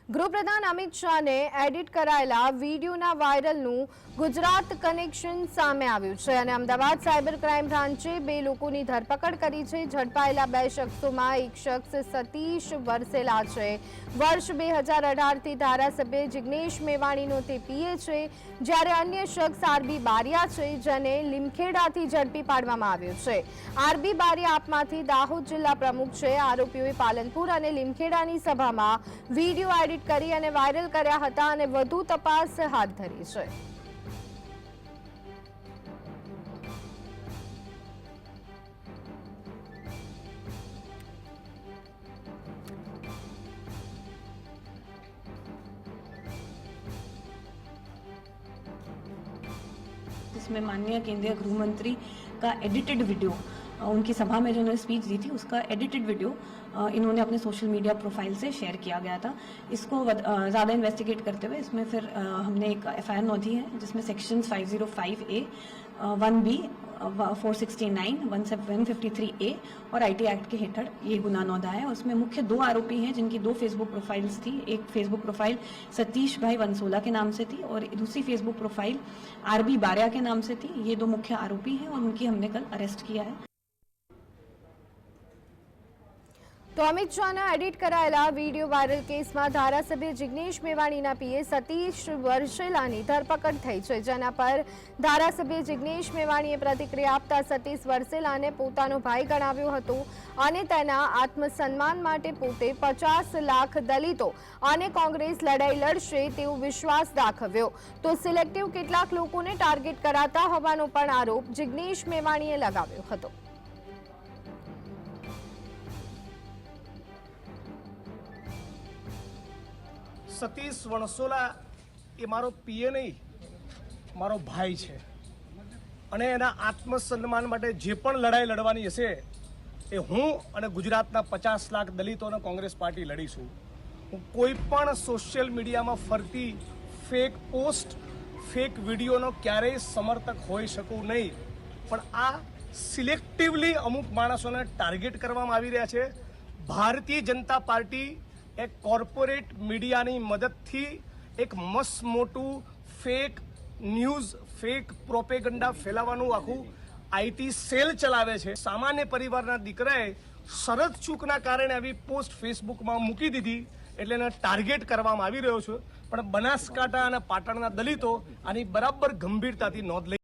ગૃહપ્રધાન અમિત શાહને એડિટ કરાયેલા વીડિયોના વાયરલનું ગુજરાત કનેક્શન સામે આવ્યું છે અને અમદાવાદ સાયબર ક્રાઇમ બ્રાન્ચે 2 લોકોની ધરપકડ કરી છે। ઝડપાયેલા 2 શખ્સોમાં એક શખ્સ સતીશ વરસેલા છે। વર્ષ 2018થી ધારાસભ્ય જિગ્નેશ મેવાણીનો તે પીએ છે, જ્યારે અન્ય શખ્સ આરબી બારિયા છે, જેને લીમખેડાથી ઝડપી પાડવામાં આવ્યો છે। આરબી બારિયા આપમાંથી દાહોદ જિલ્લા પ્રમુખ છે। આરોપીઓએ પાલનપુર અને લીમખેડાની સભામાં વીડિયો એડિટ કરી અને વાયરલ કર્યા હતા અને વધુ તપાસ હાથ ધરી છે। इसमें माननीय केंद्रीय गृह मंत्री का एडिटेड वीडियो, उनकी सभा में जो उन्होंने स्पीच दी थी उसका एडिटेड वीडियो इन्होंने अपने सोशल मीडिया प्रोफाइल से शेयर किया गया था। इसको ज़्यादा इन्वेस्टिगेट करते हुए इसमें फिर हमने एक एफआईआर नोंधी है, जिसमें सेक्शन 505A, 1B, 469, 153A और IT एक्ट के हेठड़ ये गुना नोंधा है। उसमें मुख्य 2 आरोपी हैं, जिनकी 2 फेसबुक प्रोफाइल्स थी। एक फेसबुक प्रोफाइल सतीश भाई वंसोला के नाम से थी और दूसरी फेसबुक प्रोफाइल आरबी बारिया के नाम से थी। ये 2 मुख्य आरोपी हैं और उनकी हमने कल अरेस्ट किया है। तो अमित शाहना एडिट कराયેલા વીડિયો વાયરલ કેસમાં ધારાસભ્ય જિગ્નેશ મેવાણીના પીએ સતીશ વરસેલાની ધરપકડ થઈ છે, જેના પર ધારાસભ્ય જિગ્નેશ મેવાણીએ પ્રતિક્રિયા આપતા સતીશ વરસેલાને પોતાનો ભાઈ ગણાવ્યો હતો અને તેના આત્મસન્માન માટે પોતે 50 લાખ દલિતો અને કોંગ્રેસ લડાઈ લડશે તેવો વિશ્વાસ દાખવ્યો। તો સિલેક્ટિવ કેટલાક લોકોને ટાર્ગેટ કરાતા હોવાનો પણ આરોપ જિગ્નેશ મેવાણીએ લગાવ્યો હતો। સતીશ વણસોલા એ મારો પીએ નહીં, મારો ભાઈ છે અને એના આત્મસન્માન માટે જે પણ લડાઈ લડવાની હશે એ હું અને ગુજરાતના 50 લાખ દલિતો અને કોંગ્રેસ પાર્ટી લડીશું। હું કોઈ પણ સોશિયલ મીડિયામાં ફરતી ફેક પોસ્ટ, ફેક વિડીયોનો ક્યારેય સમર્થક હોઈ શકું નહીં, પણ આ સિલેક્ટિવલી અમુક માણસોને ટાર્ગેટ કરવામાં આવી રહ્યા છે। ભારતીય જનતા પાર્ટી એક કોર્પોરેટ મીડિયાની મદદથી એક મસ્ત મોટું ફેક ન્યૂઝ, ફેક પ્રોપેગન્ડા ફેલાવવાનું આખું આઈટી સેલ ચલાવે છે। સામાન્ય પરિવારના દીકરાએ શરત ચૂકના કારણે આવી પોસ્ટ ફેસબુકમાં મૂકી દીધી એટલે એને ટાર્ગેટ કરવામાં આવી રહ્યો છે, પણ બનાસકાંઠા અને પાટણના દલિતો આની બરાબર ગંભીરતાથી નોંધ લઈ